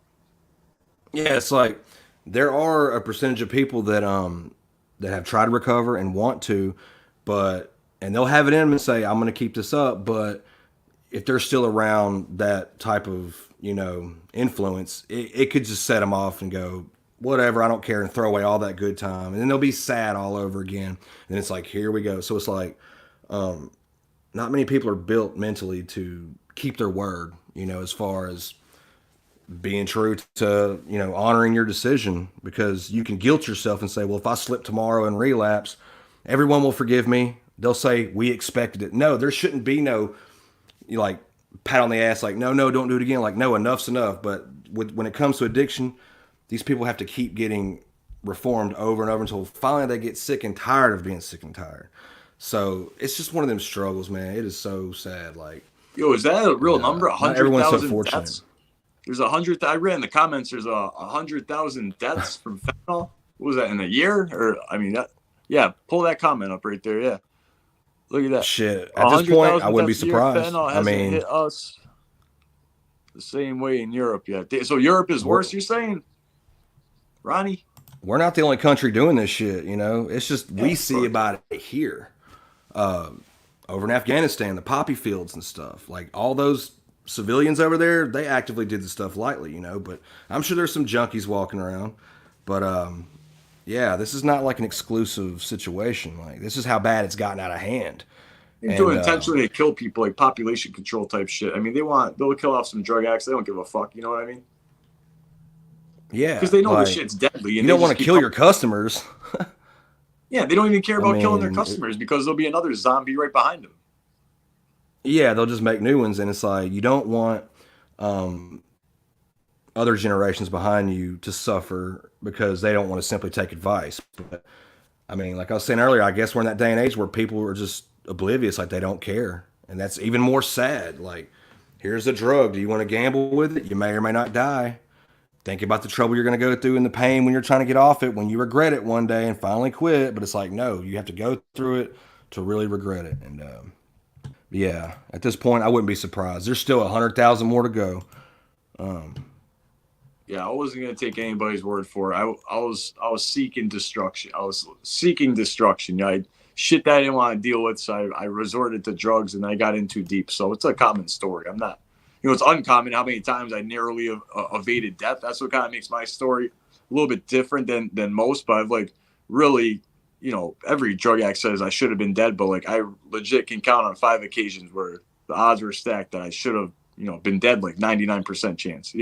it's like there are a percentage of people that have tried to recover and want to, and they'll have it in them and say, I'm going to keep this up, but if they're still around that type of, influence, it could just set them off and go, whatever, I don't care, and throw away all that good time. And then they'll be sad all over again. And it's like, here we go. So it's like, not many people are built mentally to keep their word, as far as being true to, honoring your decision, because you can guilt yourself and say, well, if I slip tomorrow and relapse, everyone will forgive me. They'll say, we expected it. No, there shouldn't be no, like, pat on the ass, like, no, don't do it again. Like, no, enough's enough. But when it comes to addiction, these people have to keep getting reformed over and over until finally they get sick and tired of being sick and tired. So it's just one of them struggles, man. It is so sad. Like, Yo, is that a real number? A not hundred everyone's so thousand fortunate. deaths? There's 100. I read in the comments. There's 100,000 deaths from fentanyl. What was that in a year? Or I mean, yeah. Pull that comment up right there. Yeah, look at that. Shit, A at this hundred point, I thousand wouldn't be deaths a year. surprised. Fentanyl I hasn't mean, hit us the same way in Europe yet. So Europe is we're, worse. You're saying, Ronnie? we're not the only country doing this shit, It's just we see Fuck. about it here. Over in Afghanistan, the poppy fields and stuff. Like, all those civilians over there, they actively did the stuff lightly, But I'm sure there's some junkies walking around. But yeah, this is not like an exclusive situation. Like, this is how bad it's gotten out of hand. They do it And intentionally to kill people, like population control type shit. I mean, they'll kill off some drug addicts. They don't give a fuck. You know what I mean? yeah, Because they know like, the shit's deadly. you And don't they want just to keep kill your customers. Yeah, they don't even care I about killing their mean, customers, because there'll be another zombie right behind them. yeah, they'll just make new ones, and it's like you don't want other generations behind you to suffer because they don't want to simply take advice. But I mean, like I was saying earlier, I guess we're in that day and age where people are just oblivious, like they don't care, and that's even more sad. Like, here's a drug. Do you want to gamble with it? You may or may not die. Think about the trouble you're going to go through and the pain when you're trying to get off it, when you regret it one day and finally quit. But it's like, no, you have to go through it to really regret it. And yeah, at this point, I wouldn't be surprised. There's still 100,000 more to go. Yeah, I wasn't gonna take anybody's word for it. I was seeking destruction. I was seeking destruction. I shit that I didn't want to deal with, so I resorted to drugs and I got in too deep. So it's a common story. I'm not, it's uncommon how many times I narrowly evaded death. That's what kind of makes my story a little bit different than most. But I've like really, every drug addict says I should have been dead, but like I legit can count on 5 occasions where the odds were stacked that I should have, been dead, like 99% chance.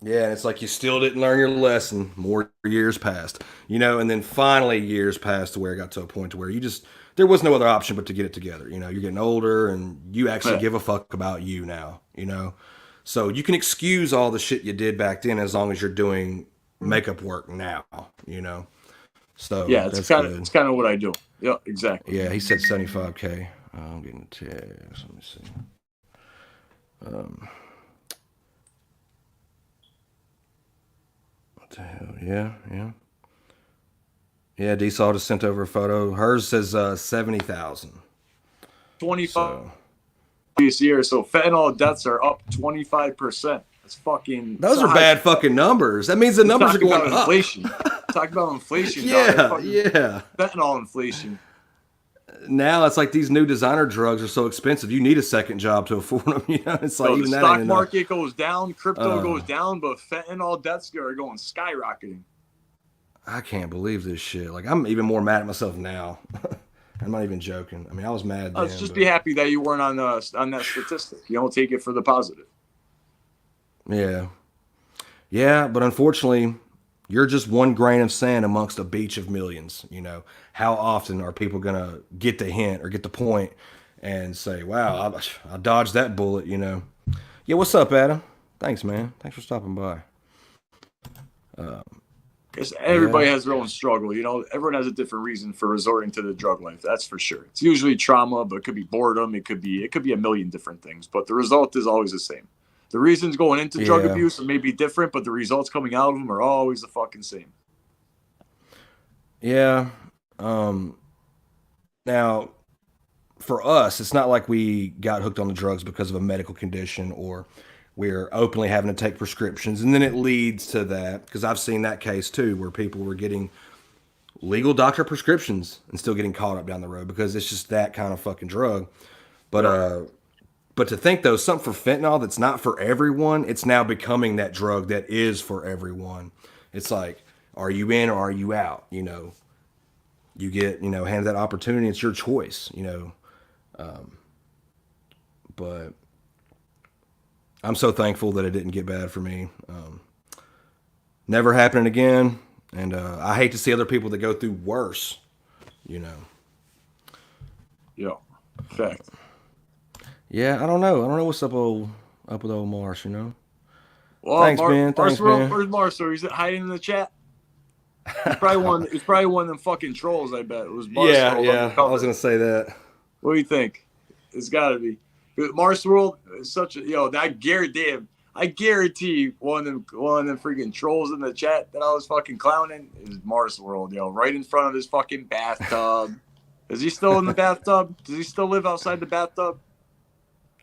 Yeah, it's like you still didn't learn your lesson. More years passed, and then finally years passed to where it got to a point to where there was no other option but to get it together. You're getting older and you actually give a fuck about you now, So you can excuse all the shit you did back then as long as you're doing makeup work now, So yeah, it's kind of what I do. Yeah, exactly. Yeah, he said 75K. I'm getting a text. Let me see. What the hell? Yeah. Yeah, D-Saw just sent over a photo. Hers says 70,000. 25 this year. So fentanyl deaths are up 25%. That's fucking. Those are bad fucking numbers. That means the numbers are going up. Inflation. Talk about inflation. Yeah. Fentanyl inflation. Now it's like these new designer drugs are so expensive. You need a second job to afford them. It's like So even the that stock ain't market goes down, crypto goes down, but fentanyl deaths are going skyrocketing. I can't believe this shit. Like I'm even more mad at myself now. I'm not even joking. I mean, I was mad. Let's just be happy that you weren't on that statistic. You don't take it for the positive. Yeah, but unfortunately, you're just one grain of sand amongst a beach of millions. How often are people gonna get the hint or get the point and say, "Wow, I dodged that bullet"? Yeah, what's up, Adam? Thanks, man. Thanks for stopping by. Because everybody has their own struggle. Everyone has a different reason for resorting to the drug life. That's for sure. It's usually trauma, but it could be boredom. It could be a million different things. But the result is always the same. The reasons going into drug abuse may be different, but the results coming out of them are always the fucking same. Yeah. Now, for us, it's not like we got hooked on the drugs because of a medical condition or we're openly having to take prescriptions. And then it leads to that, because I've seen that case too, where people were getting legal doctor prescriptions and still getting caught up down the road because it's just that kind of fucking drug. But to think, though, something for fentanyl that's not for everyone, it's now becoming that drug that is for everyone. It's like, are you in or are you out? You get, handed that opportunity. It's your choice, But I'm so thankful that it didn't get bad for me. Never happening again. And I hate to see other people that go through worse, Yeah, fact. Yeah, I don't know. what's up with old Mars, Well, Thanks, Ben. Thanks, Ben. Where's Marcel? He's hiding in the chat. It's probably one of them fucking trolls. I bet it was. Marcel I was gonna say that. What do you think? It's got to be. Mars World is such a I guarantee one of them freaking trolls in the chat that I was fucking clowning is Mars World. Right in front of his fucking bathtub. Is he still in the bathtub? Does he still live outside the bathtub?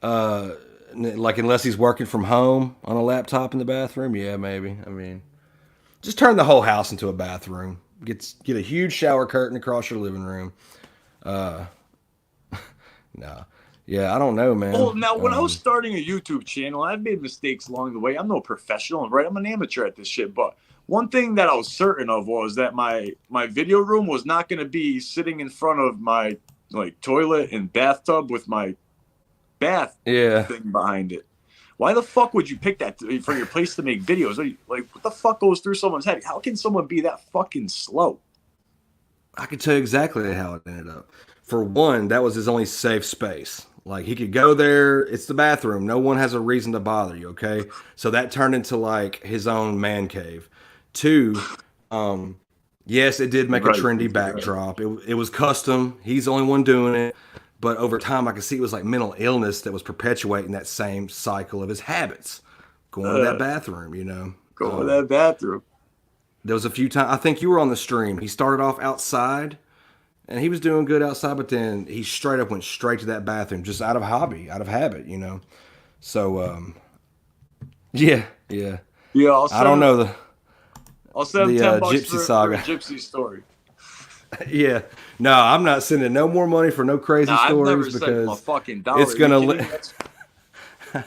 Like unless he's working from home on a laptop in the bathroom, yeah, maybe. I mean, just turn the whole house into a bathroom. Get a huge shower curtain across your living room. No. Yeah, I don't know, man. Well, now when I was starting a YouTube channel, I've made mistakes along the way. I'm no professional, right? I'm an amateur at this shit. But one thing that I was certain of was that my video room was not going to be sitting in front of my toilet and bathtub with my bath thing behind it. Why the fuck would you pick that for your place to make videos? What the fuck goes through someone's head? How can someone be that fucking slow? I can tell you exactly how it ended up. For one, that was his only safe space. Like, he could go there. It's the bathroom. No one has a reason to bother you, okay? So that turned into, his own man cave. Two, yes, it did make a trendy backdrop. It was custom. He's the only one doing it. But over time, I could see it was like mental illness that was perpetuating that same cycle of his habits, going to that bathroom, you know. Go to that bathroom. There was a few times, I think you were on the stream. He started off outside and he was doing good outside, but then he straight up went straight to that bathroom just out of hobby, out of habit, you know. So, yeah. Yeah, I don't know I'll send him $10 Gypsy for Saga. a Gypsy story. Yeah. No, I'm not sending no more money for no crazy stories I've never sent him a because fucking dollar. it's gonna.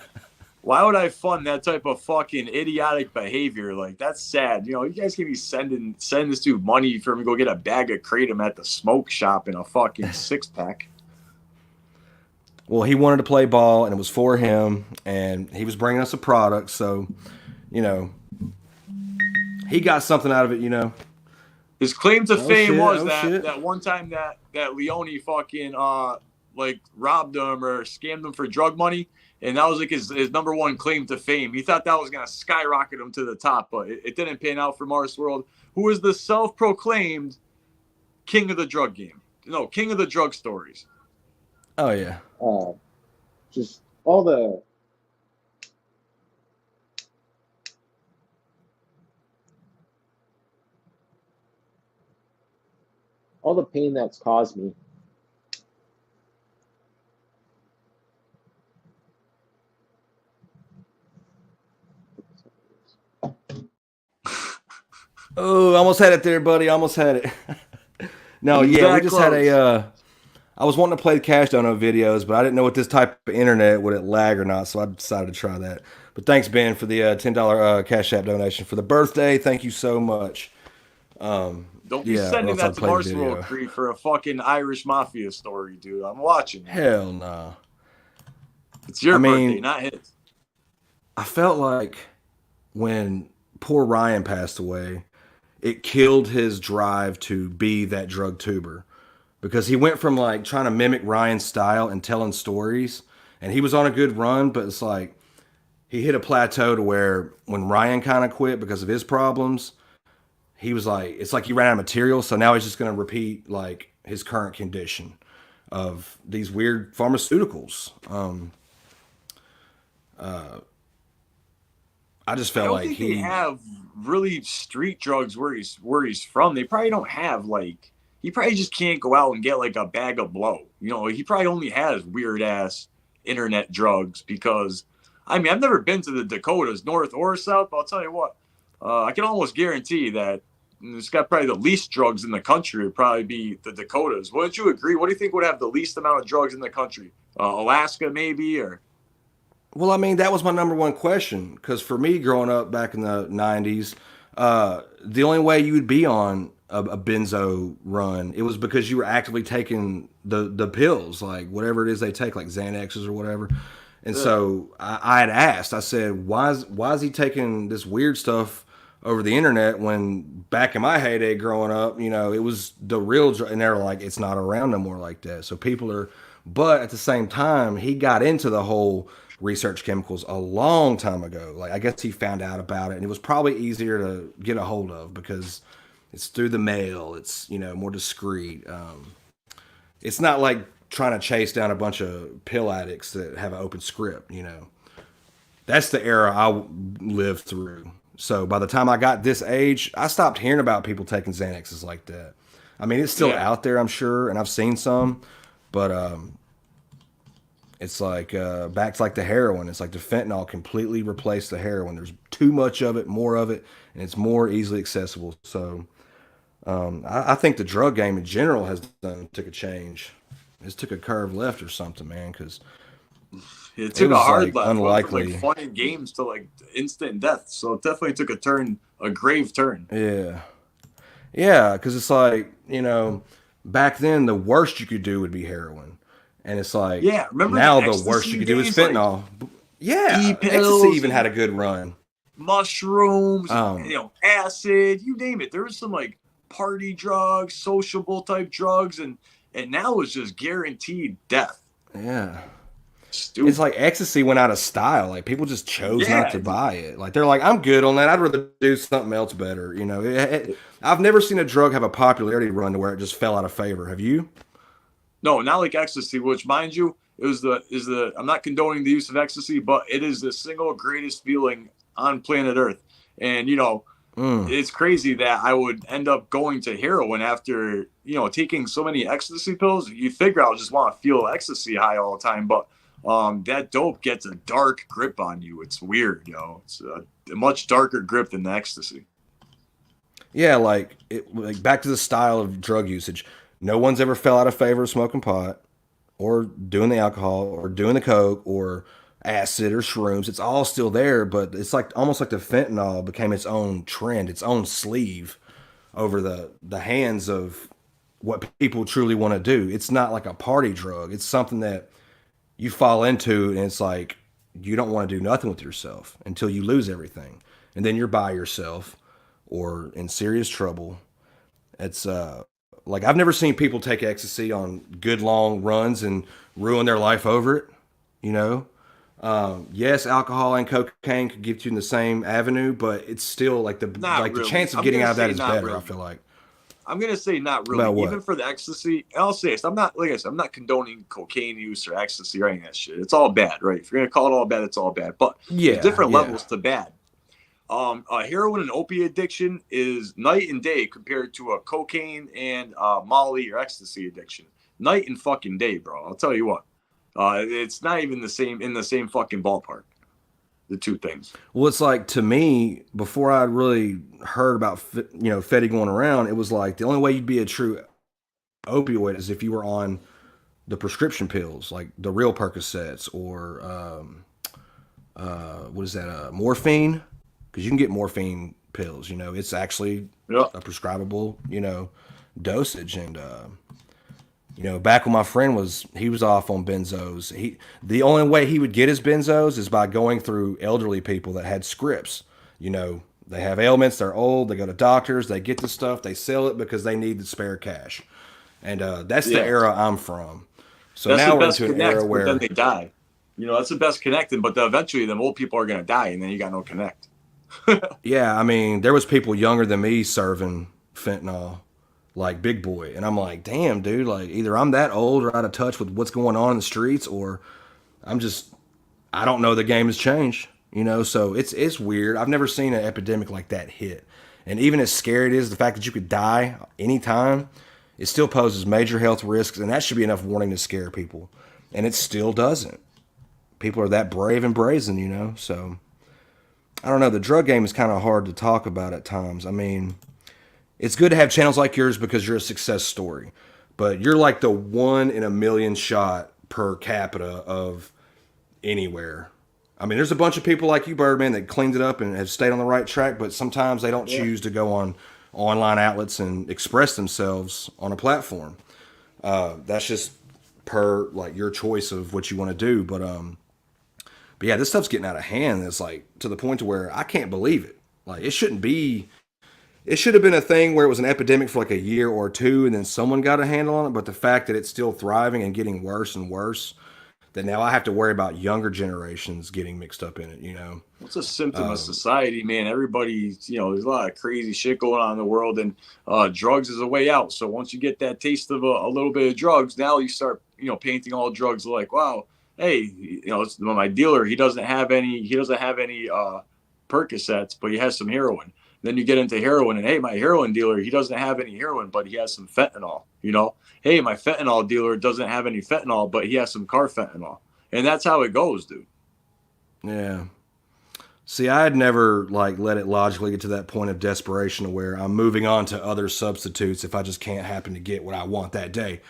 Why would I fund that type of fucking idiotic behavior? Like, that's sad. You know, you guys can be sending this dude money for him to go get a bag of kratom at the smoke shop in a fucking 6-pack. Well, he wanted to play ball, and it was for him, and he was bringing us a product, so, you know, he got something out of it, you know. His claim to fame was shit. that one time that Leone fucking like robbed him or scammed him for drug money, and that was like his number one claim to fame. He thought that was gonna skyrocket him to the top, but it didn't pan out for Mars World, who is the self-proclaimed king of the drug game. No, king of the drug stories. Oh yeah. Just all the pain that's caused me. Oh, almost had it there, buddy. Almost had it. No, He's yeah, we that just close. had I was wanting to play the Cash Dono videos, but I didn't know with this type of internet would it lag or not, so I decided to try that. But thanks, Ben, for the $10 Cash App donation for the birthday. Thank you so much. Don't be Yeah, sending else I'd that to play the Mars World video. Creed for a fucking Irish mafia story, dude. I'm watching. Hell no. It's your I mean- birthday, not his. I felt like when poor Ryan passed away, it killed his drive to be that drug tuber. Because he went from like trying to mimic Ryan's style and telling stories, and he was on a good run, but it's like he hit a plateau to where when Ryan kind of quit because of his problems, he was like, it's like he ran out of material, so now he's just going to repeat like his current condition of these weird pharmaceuticals. I just I felt don't like think he they have really street drugs where he's from. They probably don't have like, he probably just can't go out and get like a bag of blow. You know, he probably only has weird ass internet drugs because, I mean, I've never been to the Dakotas, north or south, but I'll tell you what, I can almost guarantee that it's got probably the least drugs in the country would probably be the Dakotas. Wouldn't you agree? What do you think would have the least amount of drugs in the country? Alaska maybe, or? Well, I mean, that was my number one question. Because for me, growing up back in the 90s, the only way you would be on a benzo run, it was because you were actively taking the pills, like whatever it is they take, like Xanaxes or whatever. And so I had asked, I said, why is he taking this weird stuff over the internet when back in my heyday growing up, you know, it was the real drug, and they were like, it's not around no more like that. So people are, but at the same time, he got into the whole research chemicals a long time ago. Like, I guess he found out about it, and it was probably easier to get a hold of because it's through the mail. It's, you know, more discreet. It's not like trying to chase down a bunch of pill addicts that have an open script, you know. That's the era I lived through. So by the time I got this age, I stopped hearing about people taking Xanaxes like that. I mean, it's still out there, I'm sure, and I've seen some, but it's like back to like the heroin. It's like the fentanyl completely replaced the heroin. There's too much of it, more of it, and it's more easily accessible. So I think the drug game in general took a change. It's took a curve left or something, man, because it took a hard left. Unlikely. From like fun and games to like instant death. So it definitely took a grave turn. Yeah, because it's like, you know, back then the worst you could do would be heroin. And it's like, remember now the worst you could do is fentanyl. Like, ecstasy even had a good run. Mushrooms, you know, acid, you name it. There was some like party drugs, sociable type drugs, and now it's just guaranteed death. Yeah. Stupid. It's like ecstasy went out of style. Like people just chose not to buy it. Like they're like, I'm good on that. I'd rather do something else better. You know, I've never seen a drug have a popularity run to where it just fell out of favor. Have you? No, not like ecstasy, which, mind you, I'm not condoning the use of ecstasy, but it is the single greatest feeling on planet Earth. And, it's crazy that I would end up going to heroin after, taking so many ecstasy pills. You figure I'll just want to feel ecstasy high all the time, but that dope gets a dark grip on you. It's weird, It's a much darker grip than the ecstasy. Yeah, like back to the style of drug usage. No one's ever fell out of favor of smoking pot or doing the alcohol or doing the coke or acid or shrooms. It's all still there, but it's like almost like the fentanyl became its own trend, its own sleeve over the hands of what people truly want to do. It's not like a party drug. It's something that you fall into, and it's like you don't want to do nothing with yourself until you lose everything, and then you're by yourself or in serious trouble. It's like I've never seen people take ecstasy on good long runs and ruin their life over it. You know, yes, alcohol and cocaine could get you in the same avenue, but it's still like the chance of getting out of that is better. Really. I feel like. I'm gonna say not really. About what? Even for the ecstasy, I'll say this. I'm not, like I said, I'm not condoning cocaine use or ecstasy or any of that shit. It's all bad, right? If you're gonna call it all bad, it's all bad. But there's different levels to bad. Heroin and opiate addiction is night and day compared to a cocaine and Molly or ecstasy addiction. Night and fucking day, bro. I'll tell you what. It's not even in the same fucking ballpark. The two things. Well, it's like, to me, before I really heard about Fetty going around, it was like the only way you'd be a true opioid is if you were on the prescription pills, like the real Percocets or what is that? Morphine, because you can get morphine pills. It's actually a prescribable dosage. And back when my friend was off on benzos, the only way he would get his benzos is by going through elderly people that had scripts. They have ailments, they're old, they go to doctors, they get the stuff, they sell it because they need the spare cash. And that's the era I'm from. So that's now we're into an era where then they die. That's the best connecting, but eventually them old people are going to die, and then you got no connect. Yeah, I mean, there was people younger than me serving fentanyl. Like big boy, and I'm like, damn, dude, like either I'm that old or out of touch with what's going on in the streets, or I don't know, the game has changed, so it's weird. I've never seen an epidemic like that hit. And even as scary it is, the fact that you could die anytime, it still poses major health risks, and that should be enough warning to scare people, and it still doesn't. People are that brave and brazen, so I don't know, the drug game is kind of hard to talk about at times. I mean, it's good to have channels like yours because you're a success story, but you're like the 1 in a million shot per capita of anywhere. I mean, there's a bunch of people like you, Birdman, that cleaned it up and have stayed on the right track, but sometimes they don't choose to go on online outlets and express themselves on a platform. That's just per like your choice of what you want to do. But yeah, this stuff's getting out of hand. It's like to the point to where I can't believe it. Like it shouldn't be. It should have been a thing where it was an epidemic for like a year or two and then someone got a handle on it. But the fact that it's still thriving and getting worse and worse, that now I have to worry about younger generations getting mixed up in it, It's a symptom of society, man. Everybody, there's a lot of crazy shit going on in the world, and drugs is a way out. So once you get that taste of a little bit of drugs, now you start, painting all drugs like, wow, hey, it's my dealer. He doesn't have any Percocets, but he has some heroin. Then you get into heroin, and hey, my heroin dealer, he doesn't have any heroin, but he has some fentanyl. Hey, my fentanyl dealer doesn't have any fentanyl, but he has some carfentanil. And that's how it goes, dude. Yeah. See, I had never let it logically get to that point of desperation to where I'm moving on to other substitutes if I just can't happen to get what I want that day.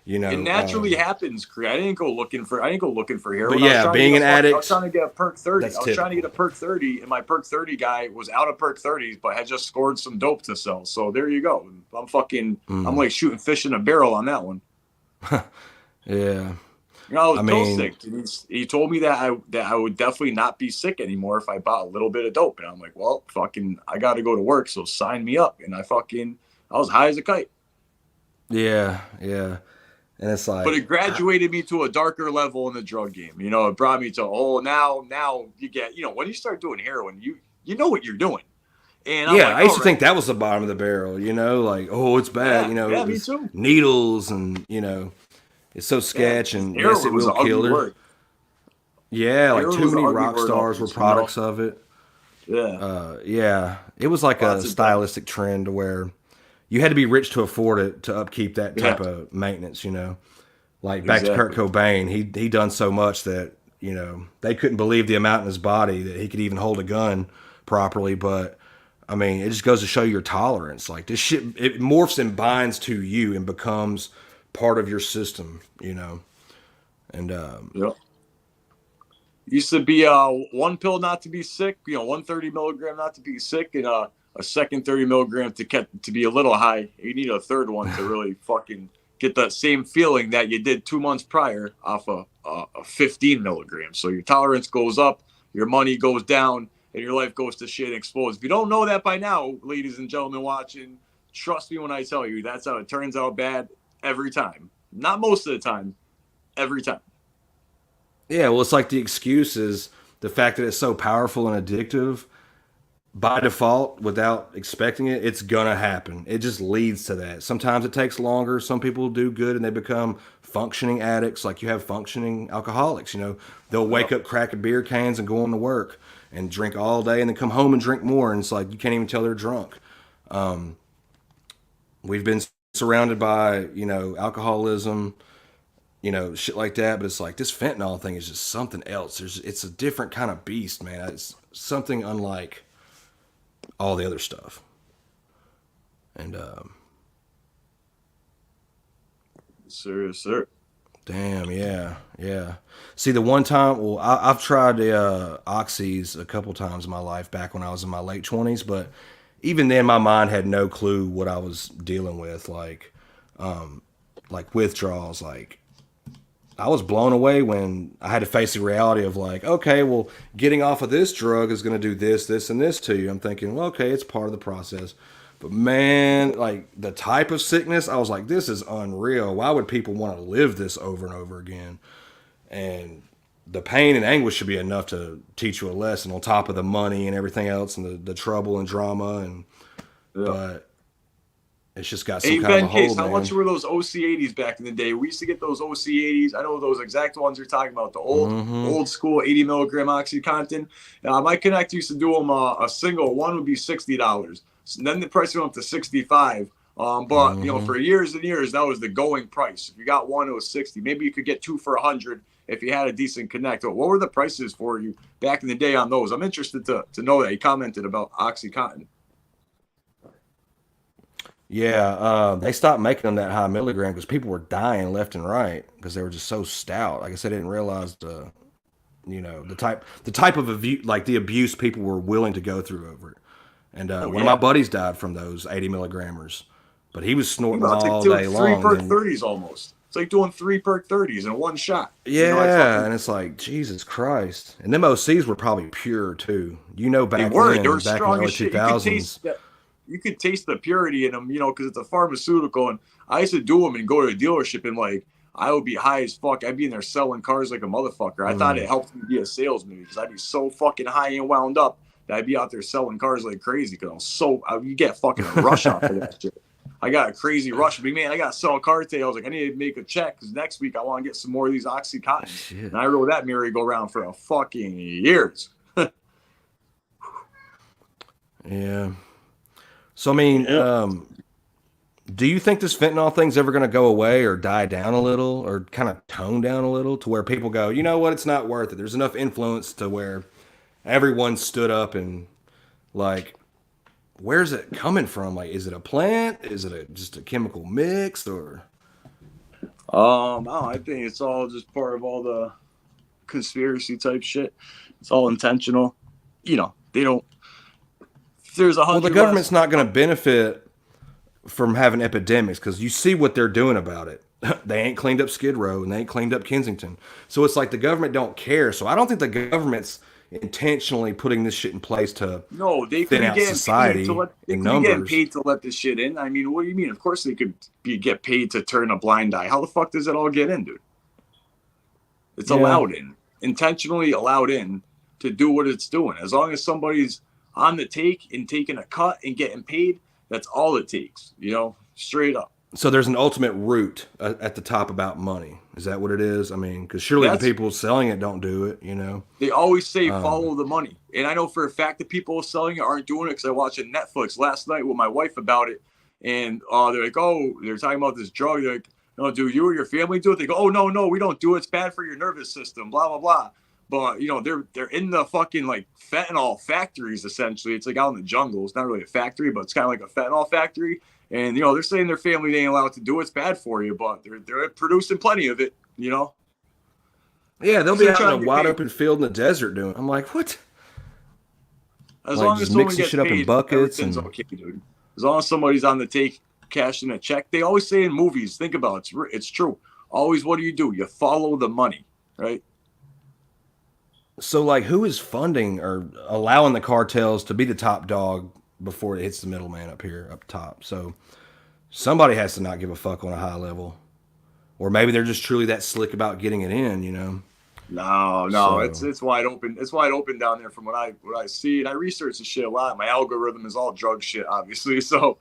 It naturally happens. I didn't go looking for heroin. But yeah, being an addict, I was trying to get a perk 30. I was trying to get a perk 30, and my perk 30 guy was out of perk 30s, but had just scored some dope to sell. So there you go. I'm like shooting fish in a barrel on that one. Yeah. I was pill sick. And he told me that I would definitely not be sick anymore if I bought a little bit of dope. And I'm like, well, I got to go to work, so sign me up. And I was high as a kite. Yeah, yeah. And it's like, but it graduated me to a darker level in the drug game. It brought me to, now you get, when you start doing heroin, you know what you're doing. And I used to think that was the bottom of the barrel, like, oh, it's bad, Yeah, me too. Needles and, It's so sketch, and yes, it Heroin was will an ugly kill her. word. Yeah, like Heroin too was an many ugly rock word stars were almost, products of it. Yeah. Yeah, it was like a Lots of stylistic trend to where you had to be rich to afford it to upkeep that Yeah. type of maintenance. Like back to Kurt Exactly. Cobain, he done so much that they couldn't believe the amount in his body that he could even hold a gun properly. But I mean, it just goes to show your tolerance. Like this shit, it morphs and binds to you and becomes part of your system. And Yep. Used to be one pill not to be sick, 130 milligram not to be sick, and a second 30 milligram to be a little high. You need a third one to really fucking get that same feeling that you did 2 months prior off a 15 milligrams. So your tolerance goes up, your money goes down, and your life goes to shit and explodes. If you don't know that by now, ladies and gentlemen watching, trust me when I tell you, that's how it turns out bad every time. Not most of the time, every time. yeah, well, it's like the excuse is the fact that it's so powerful and addictive. By default, without expecting it, it's gonna happen. It just leads to that. Sometimes it takes longer. Some people do good and they become functioning addicts. Like you have functioning alcoholics. They'll wake up cracking beer cans and go on to work and drink all day and then come home and drink more. And it's like you can't even tell they're drunk. We've been surrounded by alcoholism, shit like that. But it's like this fentanyl thing is just something else. It's a different kind of beast, man. It's something unlike all the other stuff. And Sir. damn, yeah. See, the one time, well, I've tried the oxys a couple times in my life back when I was in my late 20s, but even then, my mind had no clue what I was dealing with, like withdrawals. Like I was blown away when I had to face the reality of like, okay, well, getting off of this drug is going to do this, this, and this to you. I'm thinking, well, okay, it's part of the process. But man, like the type of sickness, I was like, this is unreal. Why would people want to live this over and over again? And the pain and anguish should be enough to teach you a lesson on top of the money and everything else and the trouble and drama. But it's just got some Hey, kind of Ben a Case, hold, how man. much were those OC80s back in the day? We used to get those OC80s. I know those exact ones you're talking about, the old school 80 milligram OxyContin. My Connect used to do them a single. One would be $60. So then the price went up to $65. But for years and years, that was the going price. If you got one, it was 60. Maybe you could get two for 100 if you had a decent Connect. What were the prices for you back in the day on those? I'm interested to know that. You commented about OxyContin. Yeah, they stopped making them that high milligram because people were dying left and right because they were just so stout. I guess I didn't realize the type of abuse, like the abuse people were willing to go through over it. And one of my buddies died from those 80 milligrammers, but he was snorting them all day Three long. perk 30s almost. It's like doing 3 perk 30s in one shot. Yeah, and it's like Jesus Christ. And them OCs were probably pure too. Back then, they were back in the strong early as shit. 2000s. You could taste the purity in them, because it's a pharmaceutical. And I used to do them and go to a dealership and like I would be high as fuck. I'd be in there selling cars like a motherfucker. I thought it helped me be a salesman because I'd be so fucking high and wound up that I'd be out there selling cars like crazy because you get fucking a rush off of that shit. I got a crazy rush. But man, I got to sell a car today. I was like, I need to make a check because next week I want to get some more of these OxyContin. And I rode that merry-go-round for a fucking years. Yeah. So, I mean, do you think this fentanyl thing's ever going to go away or die down a little or kind of tone down a little to where people go, you know what, it's not worth it. There's enough influence to where everyone stood up and like, where's it coming from? Like, is it a plant? Is it just a chemical mix or? I think it's all just part of all the conspiracy type shit. It's all intentional. They don't. There's the government's not going to benefit from having epidemics because you see what they're doing about it. They ain't cleaned up Skid Row and they ain't cleaned up Kensington. So it's like the government don't care. So I don't think the government's intentionally putting this shit in place to thin out society in numbers. Getting paid to let this shit in. I mean, what do you mean? Of course they could get paid to turn a blind eye. How the fuck does it all get in, dude? It's allowed in, intentionally allowed in to do what it's doing. As long as somebody's on the take and taking a cut and getting paid, that's all it takes, straight up. So there's an ultimate root at the top about money. Is that what it is? I mean, because surely the That's people selling it don't do it, you know? They always say follow the money, and I know for a fact that people selling it aren't doing it because I watched Netflix last night with my wife about it, and they're like, oh, they're talking about this drug. They're like, no, do you or your family do it? They go, oh no, we don't do it. It's bad for your nervous system. Blah blah blah. But you know, they're in the fucking like fentanyl factories essentially. It's like out in the jungle. It's not really a factory, but it's kind of like a fentanyl factory. And you know, they're saying their family ain't allowed to do it. It's bad for you, but they're producing plenty of it. You know. Yeah, they'll So be they're out trying in to a get wide paid. open field in the desert doing it. I'm like, what? As Like, long as just someone mixing gets shit up in paid, buckets everything's and- okay, dude. As long as somebody's on the take, cashing a check. They always say in movies, think about it, it's true. Always, what do? You follow the money, right? So, like, who is funding or allowing the cartels to be the top dog before it hits the middleman up here, up top? So, somebody has to not give a fuck on a high level. Or maybe they're just truly that slick about getting it in, you know? No, So- it's wide open. It's wide open down there from what I see, and I research this shit a lot. My algorithm is all drug shit, obviously. So,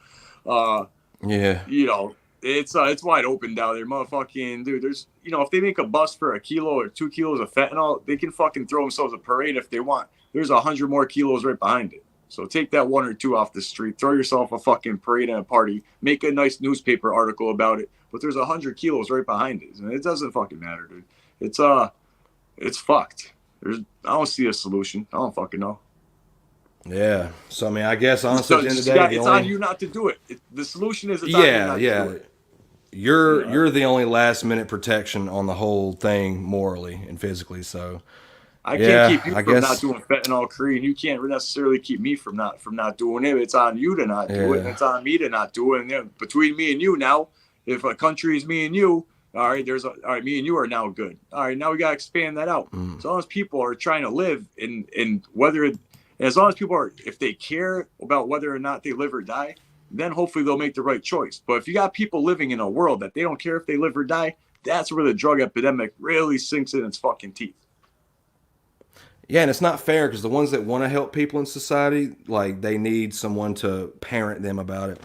Yeah. you know, it's wide open down there, motherfucking dude. There's if they make a bust for a kilo or 2 kilos of fentanyl, they can fucking throw themselves a parade if they want. There's 100 more kilos right behind it. So take that 1 or 2 off the street, throw yourself a fucking parade and a party, make a nice newspaper article about it. But there's 100 kilos right behind it, and it doesn't fucking matter, dude. It's fucked. I don't see a solution. I don't fucking know. Yeah. So, I mean, I guess honestly, So at the end of it's the day, the it's only... on you not to do it. The solution is it's on you Yeah, not to yeah. do it. You're the only last minute protection on the whole thing morally and physically. So I Yeah, can't keep you I from guess- not doing fentanyl Cree, and you can't necessarily keep me from not doing it. It's on you to not do it, and Yeah. it's on me to not do it. And then between me and you now, if a country is me and you, all right, all right, me and you are now good. All right, now we gotta expand that out. As long as people are trying to live in as long as people are, if they care about whether or not they live or die, then hopefully they'll make the right choice. But if you got people living in a world that they don't care if they live or die, that's where the drug epidemic really sinks in its fucking teeth. Yeah, and it's not fair because the ones that want to help people in society, like, they need someone to parent them about it.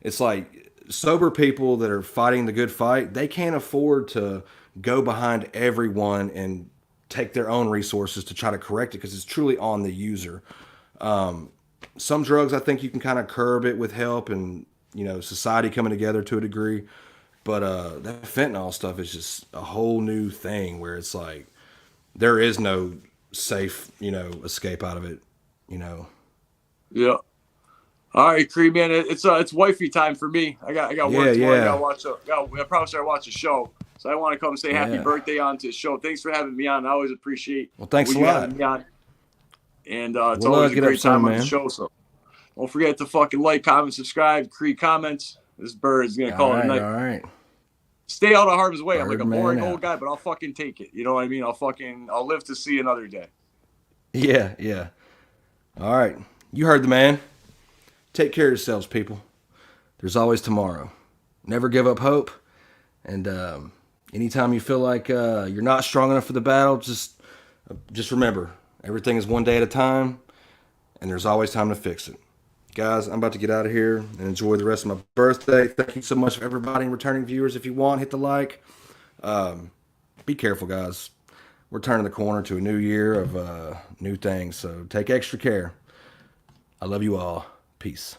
It's like sober people that are fighting the good fight, they can't afford to go behind everyone and take their own resources to try to correct it because it's truly on the user. Some drugs, I think you can kind of curb it with help and, society coming together to a degree. But that fentanyl stuff is just a whole new thing where it's like there is no safe, escape out of it, Yeah. All right, Cree, man, it's wifey time for me. I got work tomorrow. yeah. I probably should watch a show. So I want to come say happy Yeah. birthday on to the show. Thanks for having me on. I always appreciate. Well, thanks you a lot. having me on. And it's We'll, always a get up great soon, time on man. the show. So don't forget to fucking like, comment, subscribe. Cree comments. This bird is gonna call All it right, a night. all right. Stay out of harm's way. I'm like a Birdman boring out. old guy, but I'll fucking take it. You know what I mean? I'll live to see another day. Yeah, yeah. All right. You heard the man. Take care of yourselves, people. There's always tomorrow. Never give up hope. And anytime you feel like you're not strong enough for the battle, just remember, everything is one day at a time, and there's always time to fix it. Guys, I'm about to get out of here and enjoy the rest of my birthday. Thank you so much for everybody and returning viewers. If you want, hit the like. Be careful, guys. We're turning the corner to a new year of new things, so take extra care. I love you all. Peace.